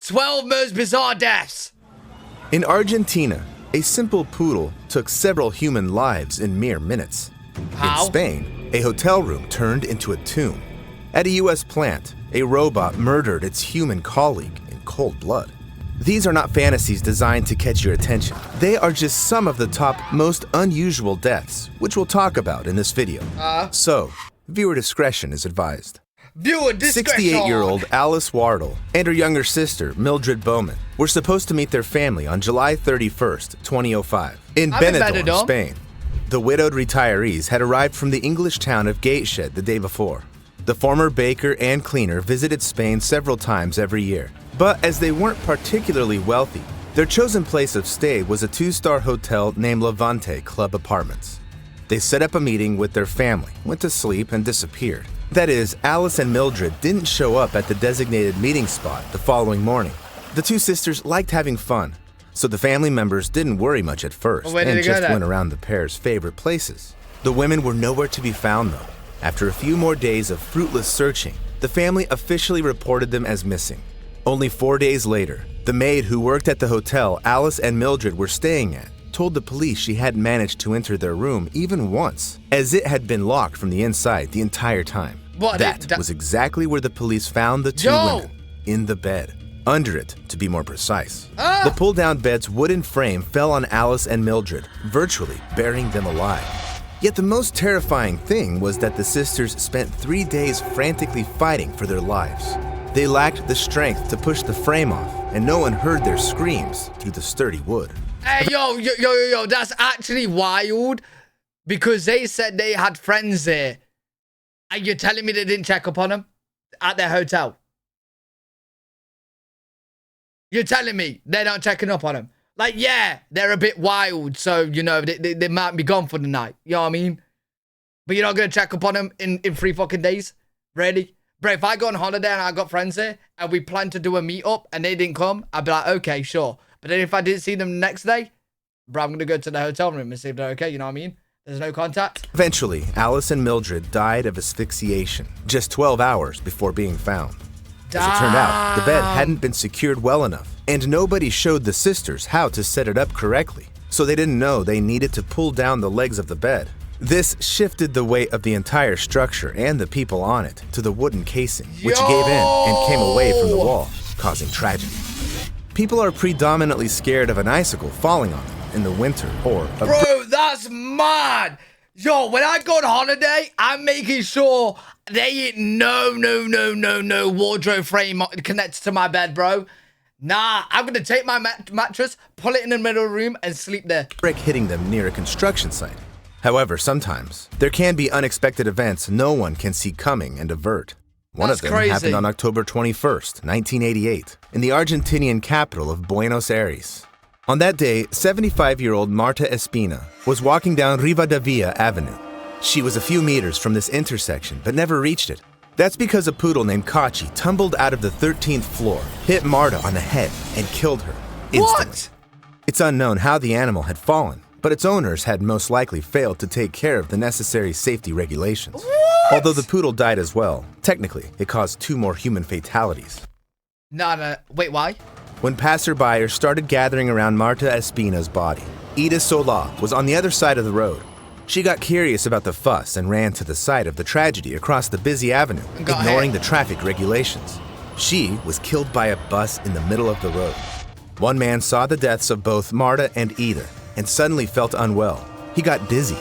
12 most bizarre deaths. In Argentina, a simple poodle took several human lives in mere minutes. How? In Spain, a hotel room turned into a tomb. At a U.S. plant, a robot murdered its human colleague in cold blood. These are not fantasies designed to catch your attention. They are just some of the top most unusual deaths, which we'll talk about in this video. So, viewer discretion is advised. Viewer discretion. 68-year-old Alice Wardle and her younger sister, Mildred Bowman, were supposed to meet their family on July 31st, 2005, in Benidorm, Spain. The widowed retirees had arrived from the English town of Gateshead the day before. The former baker and cleaner visited Spain several times every year. But as they weren't particularly wealthy, their chosen place of stay was a 2-star hotel named Levante Club Apartments. They set up a meeting with their family, went to sleep, and disappeared. That is, Alice and Mildred didn't show up at the designated meeting spot the following morning. The two sisters liked having fun, so the family members didn't worry much at first and just went around the pair's favorite places. The women were nowhere to be found, though. After a few more days of fruitless searching, the family officially reported them as missing. Only 4 days later, the maid who worked at the hotel Alice and Mildred were staying at told the police she hadn't managed to enter their room even once, as it had been locked from the inside the entire time. That was exactly where the police found the two women, in the bed. Under it, to be more precise. The pull-down bed's wooden frame fell on Alice and Mildred, virtually burying them alive. Yet the most terrifying thing was that the sisters spent 3 days frantically fighting for their lives. They lacked the strength to push the frame off, and no one heard their screams through the sturdy wood. Hey, yo, that's actually wild, because they said they had friends there. And you're telling me they didn't check up on them at their hotel? You're telling me they're not checking up on them? Like, yeah, they're a bit wild, so, you know, they might be gone for the night. You know what I mean? But you're not going to check up on them in 3 fucking days? Really? Bro, if I go on holiday and I got friends there, and we planned to do a meetup, and they didn't come, I'd be like, okay, sure. But then if I didn't see them the next day, bro, I'm going to go to the hotel room and see if they're okay, you know what I mean? There's no contact. Eventually, Alice and Mildred died of asphyxiation, just 12 hours before being found. As it turned out, the bed hadn't been secured well enough, and nobody showed the sisters how to set it up correctly, so they didn't know they needed to pull down the legs of the bed. This shifted the weight of the entire structure and the people on it to the wooden casing, which gave in and came away from the wall, causing tragedy. People are predominantly scared of an icicle falling on them in the winter or a... Bro, that's mad! Yo, when I go on holiday, I'm making sure they ain't no wardrobe frame connected to my bed, bro. Nah, I'm gonna take my mattress, pull it in the middle of the room, and sleep there. Brick hitting them near a construction site. However, sometimes there can be unexpected events no one can see coming and avert. One of them happened on October 21st, 1988, in the Argentinian capital of Buenos Aires. On that day, 75-year-old Marta Espina was walking down Rivadavia Avenue. She was a few meters from this intersection, but never reached it. That's because a poodle named Kachi tumbled out of the 13th floor, hit Marta on the head, and killed her instantly. What? It's unknown how the animal had fallen, but its owners had most likely failed to take care of the necessary safety regulations. What? Although the poodle died as well, technically, it caused 2 more human fatalities. No, wait, why? When passerbyers started gathering around Marta Espina's body, Ida Sola was on the other side of the road. She got curious about the fuss and ran to the site of the tragedy across the busy avenue, ignoring the traffic regulations. She was killed by a bus in the middle of the road. One man saw the deaths of both Marta and Ida and suddenly felt unwell. He got dizzy.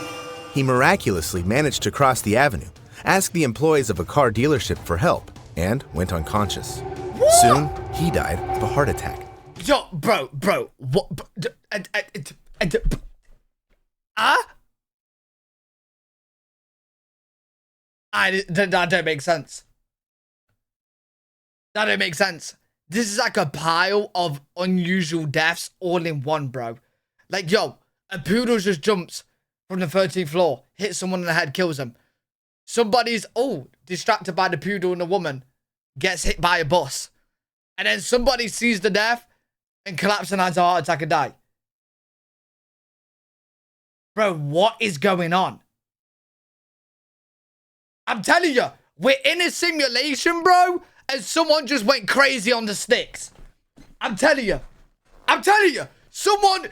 He miraculously managed to cross the avenue, asked the employees of a car dealership for help, and went unconscious. What? Soon, he died of a heart attack. Yo, bro, what? That don't make sense. That don't make sense. This is like a pile of unusual deaths all in one, bro. Like, yo, a poodle just jumps from the 13th floor, hits someone in the head, kills them. Somebody's, distracted by the poodle and the woman, gets hit by a bus. And then somebody sees the death and collapses and has a heart attack and die. Bro, what is going on? I'm telling you, we're in a simulation, bro, and someone just went crazy on the sticks. I'm telling you. Someone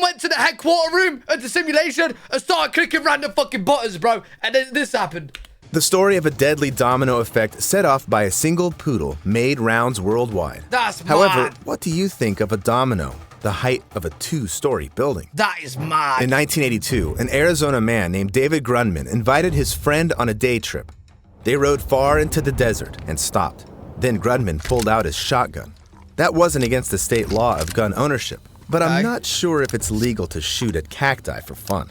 went to the headquarter room at the simulation and started clicking random fucking buttons, bro. And then this happened. The story of a deadly domino effect set off by a single poodle made rounds worldwide. That's mad. However, what do you think of a domino, the height of a 2-story building? That is mad. In 1982, an Arizona man named David Grunman invited his friend on a day trip. They rode far into the desert and stopped. Then Grunman pulled out his shotgun. That wasn't against the state law of gun ownership, but I'm not sure if it's legal to shoot at cacti for fun.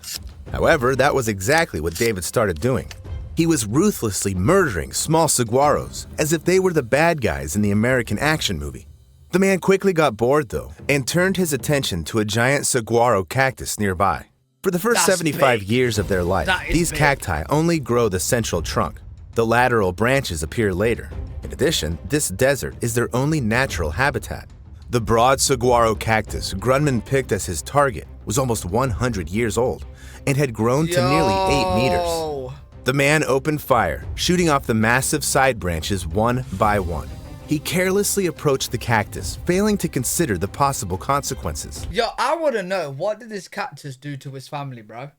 However, that was exactly what David started doing. He was ruthlessly murdering small saguaros as if they were the bad guys in the American action movie. The man quickly got bored, though, and turned his attention to a giant saguaro cactus nearby. For the first 75 years of their life, these cacti only grow the central trunk. The lateral branches appear later. In addition, this desert is their only natural habitat. The broad saguaro cactus Grunman picked as his target was almost 100 years old and had grown to nearly 8 meters. The man opened fire, shooting off the massive side branches one by one. He carelessly approached the cactus, failing to consider the possible consequences. Yo, I want to know, what did this cactus do to his family, bro?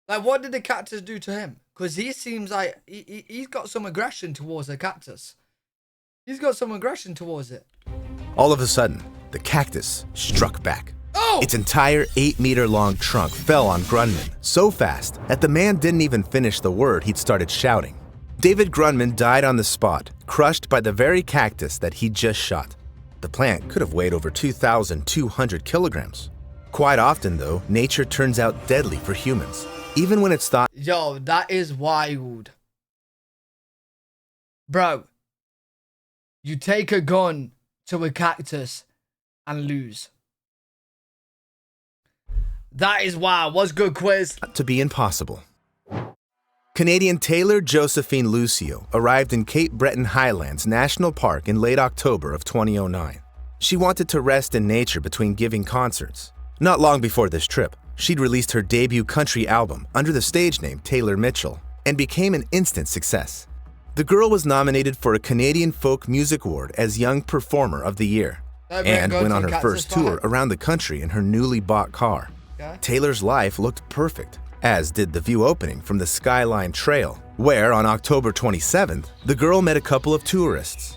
Like, what did the cactus do to him? Because he seems like he's got some aggression towards the cactus. He's got some aggression towards it. All of a sudden, the cactus struck back. Oh! Its entire 8-meter-long trunk fell on Grunman so fast that the man didn't even finish the word he'd started shouting. David Grunman died on the spot, crushed by the very cactus that he just shot. The plant could have weighed over 2,200 kilograms. Quite often, though, nature turns out deadly for humans, even when it's thought... Yo, that is wild. Bro, you take a gun to a cactus and lose. That is wild. What's good, quiz? To be impossible. Canadian Taylor Josephine Lucio arrived in Cape Breton Highlands National Park in late October of 2009. She wanted to rest in nature between giving concerts. Not long before this trip, she'd released her debut country album under the stage name Taylor Mitchell and became an instant success. The girl was nominated for a Canadian Folk Music Award as Young Performer of the Year and went on her first tour around the country in her newly bought car. Taylor's life looked perfect, as did the view opening from the Skyline Trail, where on October 27th, the girl met a couple of tourists.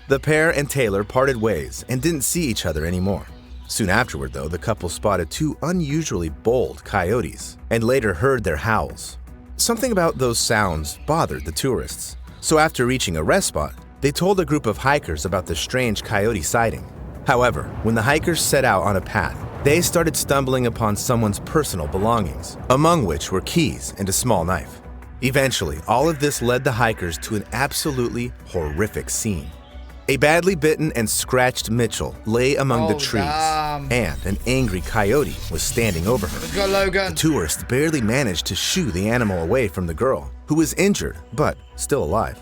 The pair and Taylor parted ways and didn't see each other anymore. Soon afterward, though, the couple spotted 2 unusually bold coyotes and later heard their howls. Something about those sounds bothered the tourists, so after reaching a rest spot, they told a group of hikers about the strange coyote sighting. However, when the hikers set out on a path, they started stumbling upon someone's personal belongings, among which were keys and a small knife. Eventually, all of this led the hikers to an absolutely horrific scene. A badly bitten and scratched Mitchell lay among the trees, and an angry coyote was standing over her. Let's go, Logan. The tourists barely managed to shoo the animal away from the girl, who was injured but still alive.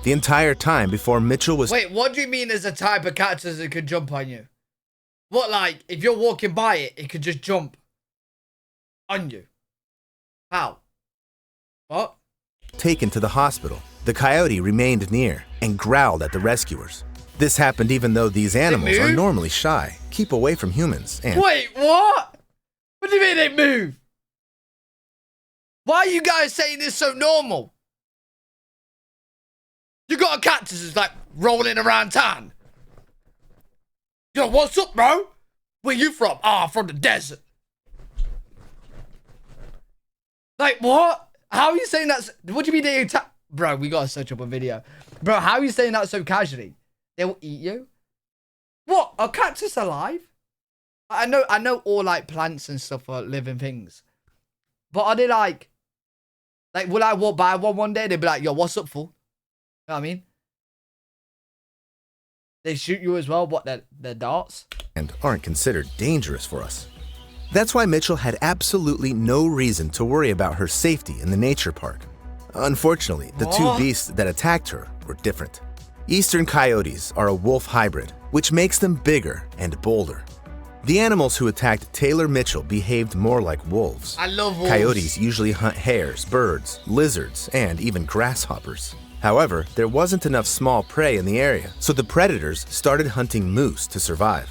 The entire time before Mitchell was... Wait, what do you mean there's a type of cactus that could jump on you? What, like, if you're walking by it, it could just jump on you? How? What? Taken to the hospital, the coyote remained near and growled at the rescuers. This happened even though these animals are normally shy, keep away from humans, and... Wait, what? What do you mean they move? Why are you guys saying this so normal? You got a cactus that's like rolling around town. Yo, what's up, bro? Where you from? Ah, from the desert. Like, what? How are you saying that? What do you mean they attack? Bro, we gotta search up a video. Bro, how are you saying that so casually? They will eat you? What? Are cactus alive? I know all like plants and stuff are living things. But are they like, will I walk by one day, they'd be like, yo, what's up, fool? You know what I mean? They shoot you as well, what, they're darts? And aren't considered dangerous for us. That's why Mitchell had absolutely no reason to worry about her safety in the nature park. Unfortunately, the 2 beasts that attacked her were different. Eastern coyotes are a wolf hybrid, which makes them bigger and bolder. The animals who attacked Taylor Mitchell behaved more like wolves. I love wolves. Coyotes usually hunt hares, birds, lizards, and even grasshoppers. However, there wasn't enough small prey in the area, so the predators started hunting moose to survive.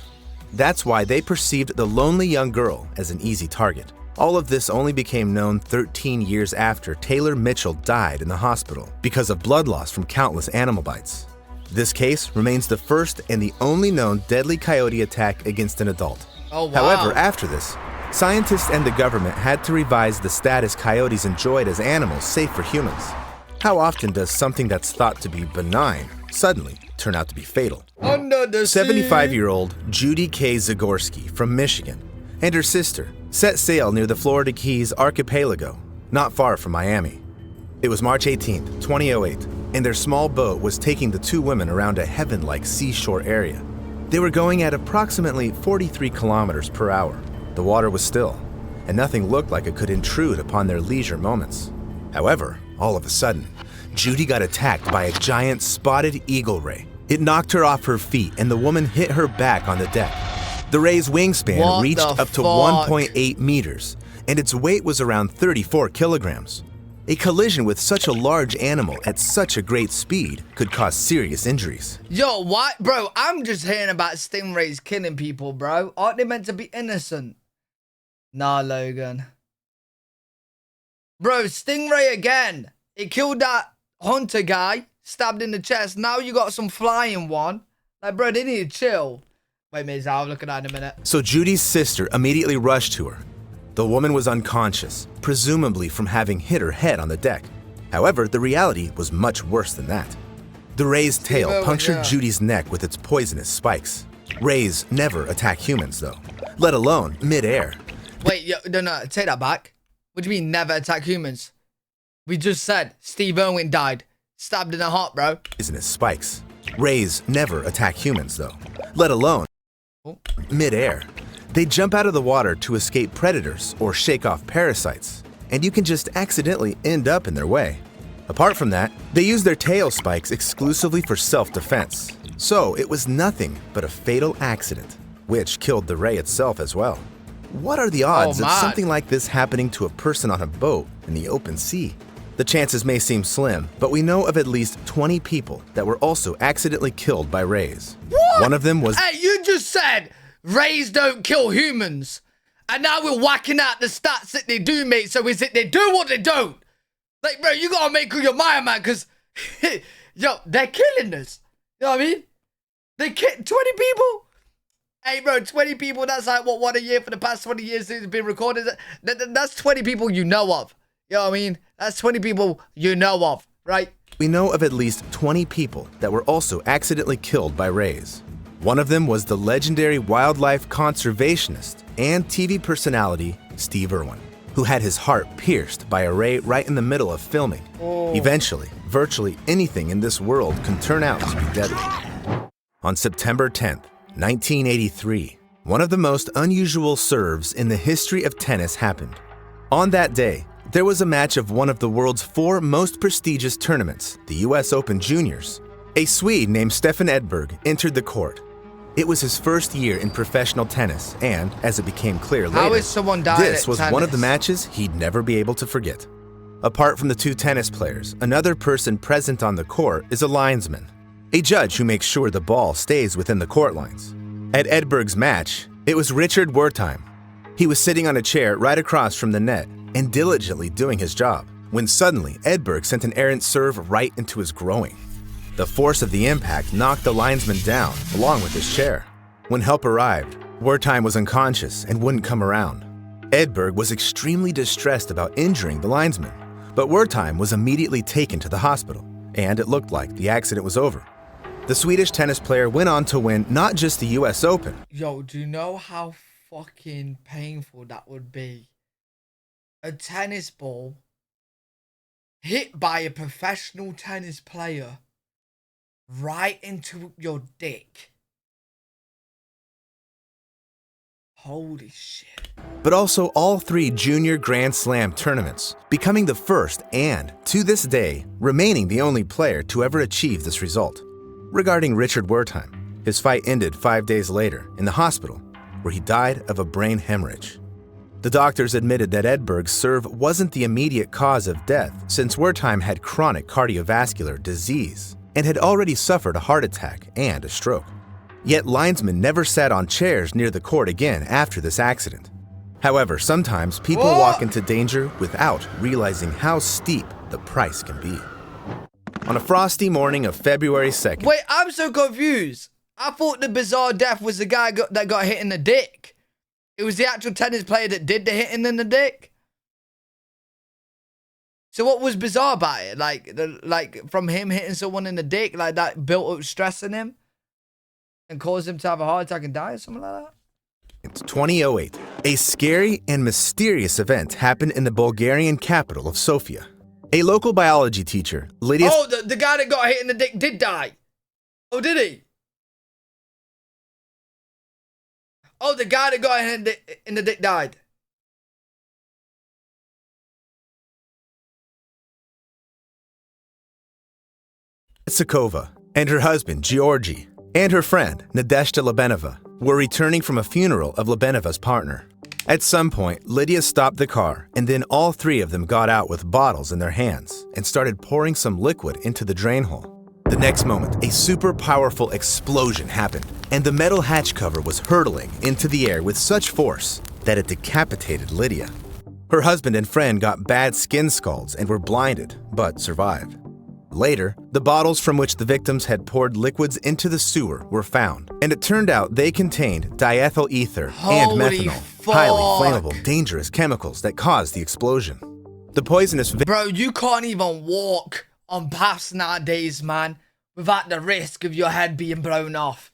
That's why they perceived the lonely young girl as an easy target. All of this only became known 13 years after Taylor Mitchell died in the hospital because of blood loss from countless animal bites. This case remains the first and the only known deadly coyote attack against an adult. Oh, wow. However, after this, scientists and the government had to revise the status coyotes enjoyed as animals safe for humans. How often does something that's thought to be benign suddenly turn out to be fatal? Under the sea. 75-year-old Judy K. Zagorski from Michigan and her sister set sail near the Florida Keys archipelago, not far from Miami. It was March 18, 2008, and their small boat was taking the two women around a heaven-like seashore area. They were going at approximately 43 kilometers per hour. The water was still, and nothing looked like it could intrude upon their leisure moments. However, all of a sudden, Judy got attacked by a giant spotted eagle ray. It knocked her off her feet, and the woman hit her back on the deck. The ray's wingspan reached up to 1.8 meters, and its weight was around 34 kilograms. A collision with such a large animal at such a great speed could cause serious injuries. Yo, what? Bro, I'm just hearing about stingrays killing people, bro. Aren't they meant to be innocent? Nah, Logan. Bro, stingray again. It killed that hunter guy, stabbed in the chest. Now you got some flying one. Like, bro, they need to chill. Wait, Miz, I'll look at that in a minute. So Judy's sister immediately rushed to her. The woman was unconscious, presumably from having hit her head on the deck. However, the reality was much worse than that. The ray's tail punctured Judy's neck with its poisonous spikes. Rays never attack humans, though, let alone mid-air. Wait, yo, no, take that back. What do you mean never attack humans? We just said Steve Irwin died. Stabbed in the heart, bro. Poisonous spikes. Rays never attack humans, though, let alone mid-air. They jump out of the water to escape predators or shake off parasites, and you can just accidentally end up in their way. Apart from that, they use their tail spikes exclusively for self-defense, so it was nothing but a fatal accident, which killed the ray itself as well. What are the odds of something like this happening to a person on a boat in the open sea? The chances may seem slim, but we know of at least 20 people that were also accidentally killed by rays. What? One of them was... Hey, you just said rays don't kill humans. And now we're whacking out the stats that they do, mate. So is it they do or they don't? Like, bro, you gotta make up your mind, man, because, yo, they're killing us. You know what I mean? They kill 20 people? Hey, bro, 20 people, that's like, what, 1 a year for the past 20 years since it's been recorded? That's 20 people you know of. You know what I mean? That's 20 people you know of, right? We know of at least 20 people that were also accidentally killed by rays. One of them was the legendary wildlife conservationist and TV personality Steve Irwin, who had his heart pierced by a ray right in the middle of filming. Eventually, virtually anything in this world can turn out to be deadly. On September 10th, 1983, one of the most unusual serves in the history of tennis happened. On that day, there was a match of one of the world's 4 most prestigious tournaments, the US Open Juniors. A Swede named Stefan Edberg entered the court. It was his first year in professional tennis, and as it became clear later, this was one of the matches he'd never be able to forget. Apart from the 2 tennis players, another person present on the court is a linesman, a judge who makes sure the ball stays within the court lines. At Edberg's match, it was Richard Wertheim. He was sitting on a chair right across from the net and diligently doing his job, when suddenly Edberg sent an errant serve right into his groin. The force of the impact knocked the linesman down, along with his chair. When help arrived, Wertheim was unconscious and wouldn't come around. Edberg was extremely distressed about injuring the linesman, but Wertheim was immediately taken to the hospital, and it looked like the accident was over. The Swedish tennis player went on to win not just the US Open. Yo, do you know how fucking painful that would be? A tennis ball hit by a professional tennis player right into your dick. Holy shit. But also all 3 junior Grand Slam tournaments, becoming the first and, to this day, remaining the only player to ever achieve this result. Regarding Richard Wertheim, his fight ended 5 days later in the hospital, where he died of a brain hemorrhage. The doctors admitted that Edberg's serve wasn't the immediate cause of death, since Wertheim had chronic cardiovascular disease and had already suffered a heart attack and a stroke. Yet linesmen never sat on chairs near the court again after this accident. However, sometimes people walk into danger without realizing how steep the price can be. On a frosty morning of February 2nd... Wait, I'm so confused. I thought the bizarre death was the guy that got hit in the dick. It was the actual tennis player that did the hitting in the dick. So what was bizarre about it? Like from him hitting someone in the dick, like that built up stress in him and caused him to have a heart attack and die or something like that? It's 2008. A scary and mysterious event happened in the Bulgarian capital of Sofia. A local biology teacher, Lydia... Oh, the guy that got hit in the dick did die. Oh, did he? Oh, the guy that got hit in the dick died. Sakova and her husband, Georgi, and her friend, Nadezhda Lebenova, were returning from a funeral of Lebenova's partner. At some point, Lydia stopped the car, and then all three of them got out with bottles in their hands and started pouring some liquid into the drain hole. The next moment, a super powerful explosion happened, and the metal hatch cover was hurtling into the air with such force that it decapitated Lydia. Her husband and friend got bad skin scalds and were blinded, but survived. Later, the bottles from which the victims had poured liquids into the sewer were found, and it turned out they contained diethyl ether and methanol, highly flammable, dangerous chemicals that caused the explosion. The poisonous... Bro, you can't even walk on paths nowadays, man, without the risk of your head being blown off.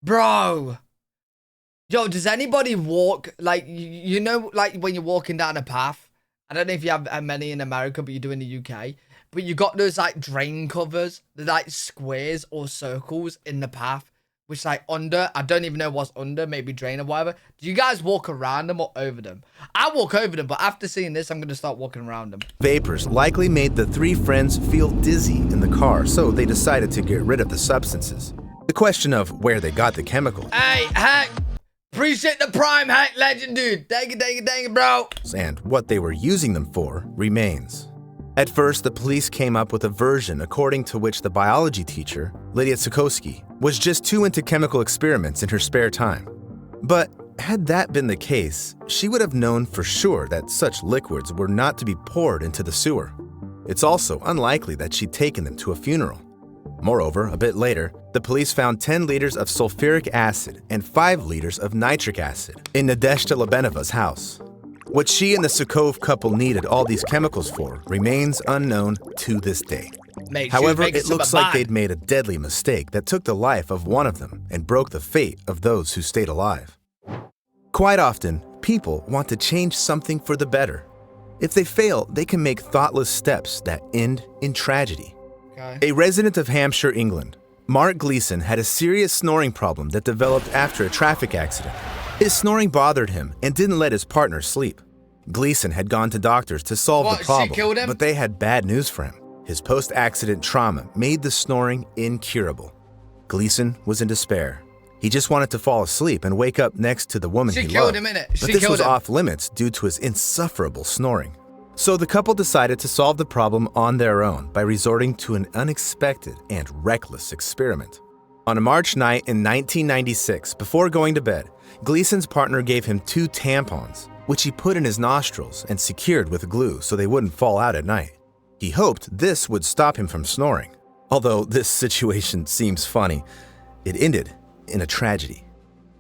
Bro. Yo, does anybody walk, like, you know, like when you're walking down a path? I don't know if you have many in America, but you do in the UK. But you got those, like, drain covers, the like, squares or circles in the path, which, like, under, I don't even know what's under, maybe drain or whatever. Do you guys walk around them or over them? I walk over them, but after seeing this, I'm going to start walking around them. Vapors likely made the three friends feel dizzy in the car, so they decided to get rid of the substances. The question of where they got the chemical... Hey, Hank! Appreciate the prime, Hank legend, dude! Thank you, bro! ...and what they were using them for remains. At first, the police came up with a version according to which the biology teacher, Lydia Tsukowski, was just too into chemical experiments in her spare time. But had that been the case, she would have known for sure that such liquids were not to be poured into the sewer. It's also unlikely that she'd taken them to a funeral. Moreover, a bit later, the police found 10 liters of sulfuric acid and 5 liters of nitric acid in Nadezhda Lebenova's house. What she and the Sukov couple needed all these chemicals for remains unknown to this day. However, it looks like they'd made a deadly mistake that took the life of one of them and broke the fate of those who stayed alive. Quite often, people want to change something for the better. If they fail, they can make thoughtless steps that end in tragedy. Okay. A resident of Hampshire, England, Mark Gleason had a serious snoring problem that developed after a traffic accident. His snoring bothered him and didn't let his partner sleep. Gleason had gone to doctors to solve the problem, but they had bad news for him. His post-accident trauma made the snoring incurable. Gleason was in despair. He just wanted to fall asleep and wake up next to the woman he loved. But this was off limits due to his insufferable snoring. So the couple decided to solve the problem on their own by resorting to an unexpected and reckless experiment. On a March night in 1996, before going to bed, Gleason's partner gave him 2 tampons, which he put in his nostrils and secured with glue so they wouldn't fall out at night. He hoped this would stop him from snoring. Although this situation seems funny, it ended in a tragedy.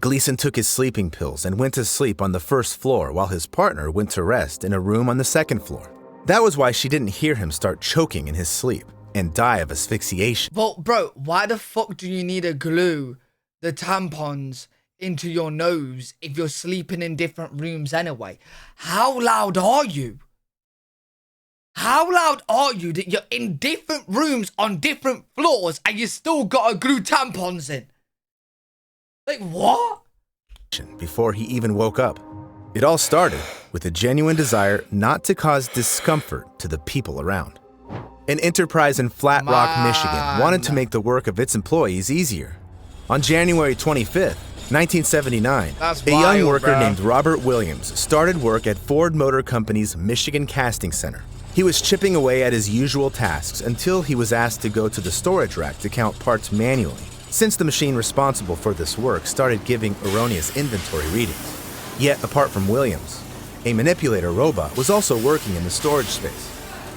Gleason took his sleeping pills and went to sleep on the first floor while his partner went to rest in a room on the second floor. That was why she didn't hear him start choking in his sleep and die of asphyxiation. Well, bro, why the fuck do you need to glue the tampons into your nose if you're sleeping in different rooms anyway? How loud are you? How loud are you that you're in different rooms on different floors and you still gotta glue tampons in? Like, what? Before he even woke up. It all started with a genuine desire not to cause discomfort to the people around. An enterprise in Flat Rock, Michigan wanted to make the work of its employees easier. On January 25th, 1979, That's a young wild, worker bro. named Robert Williams started work at Ford Motor Company's Michigan Casting Center. He was chipping away at his usual tasks until he was asked to go to the storage rack to count parts manually, since the machine responsible for this work started giving erroneous inventory readings. Yet, apart from Williams, a manipulator robot was also working in the storage space.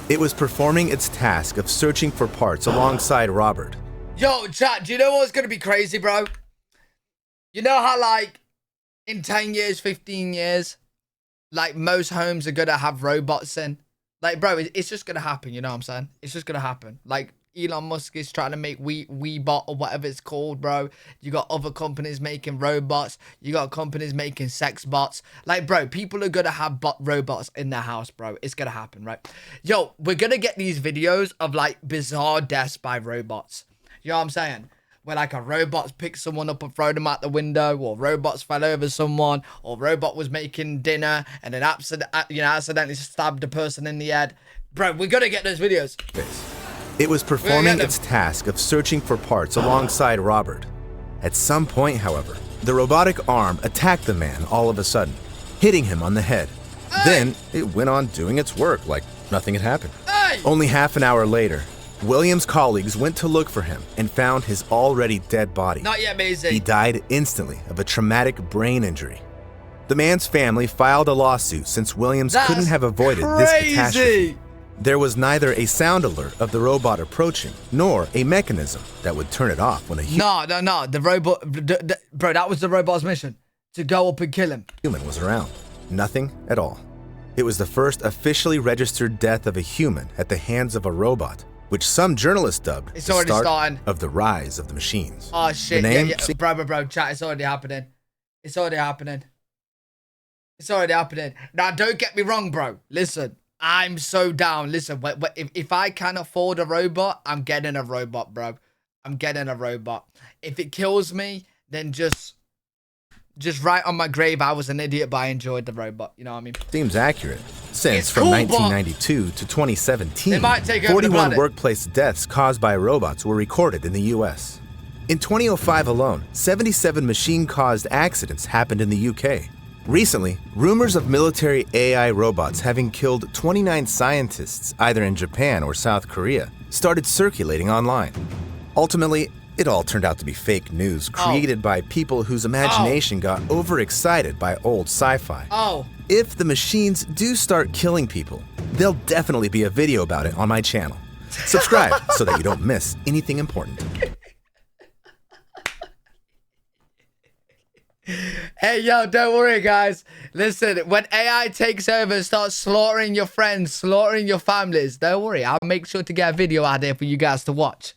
It was performing its task of searching for parts alongside Robert. Yo, chat, do you know what's going to be crazy, bro? You know how, like, in 10 years, 15 years, like, most homes are going to have robots in? Like, bro, it's just going to happen, you know what I'm saying? It's just going to happen. Like, Elon Musk is trying to make Weebot or whatever it's called, bro. You got other companies making robots. You got companies making sex bots. Like, bro, people are going to have robots in their house, bro. It's going to happen, right? Yo, we're going to get these videos of, like, bizarre deaths by robots. You know what I'm saying? Where, like, a robot picked someone up and throw them out the window, or robots fell over someone, or robot was making dinner and then accidentally stabbed a person in the head. Bro, we're gonna get those videos. It was performing its task of searching for parts alongside Robert. At some point, however, the robotic arm attacked the man all of a sudden, hitting him on the head. Hey! Then it went on doing its work like nothing had happened. Hey! Only half an hour later, Williams' colleagues went to look for him and found his already dead body. Not yet, Maisie. He died instantly of a traumatic brain injury. The man's family filed a lawsuit since Williams couldn't have avoided this catastrophe. There was neither a sound alert of the robot approaching, nor a mechanism that would turn it off when a No. The robot, bro, that was the robot's mission, to go up and kill him. Human was around. Nothing at all. It was the first officially registered death of a human at the hands of a robot, which some journalists dubbed It's the already start starting. of the rise of the machines. Oh, shit. The name, Bro, chat, it's already happening. It's already happening. It's already happening. Now, don't get me wrong, bro. Listen, I'm so down. Listen, if I can afford a robot, I'm getting a robot, bro. I'm getting a robot. If it kills me, then just write on my grave, I was an idiot, but I enjoyed the robot. You know what I mean? Seems accurate. Since It's from cool, 1992 to 2017, It might take over the 41 planet. workplace deaths caused by robots were recorded in the U.S. In 2005 alone, 77 machine-caused accidents happened in the UK. Recently, rumors of military AI robots having killed 29 scientists either in Japan or South Korea started circulating online. Ultimately, it all turned out to be fake news created by people whose imagination got overexcited by old sci-fi. If the machines do start killing people, there'll definitely be a video about it on my channel. Subscribe so that you don't miss anything important. Hey, yo, don't worry, guys. Listen, when AI takes over and starts slaughtering your friends, slaughtering your families, don't worry. I'll make sure to get a video out there for you guys to watch.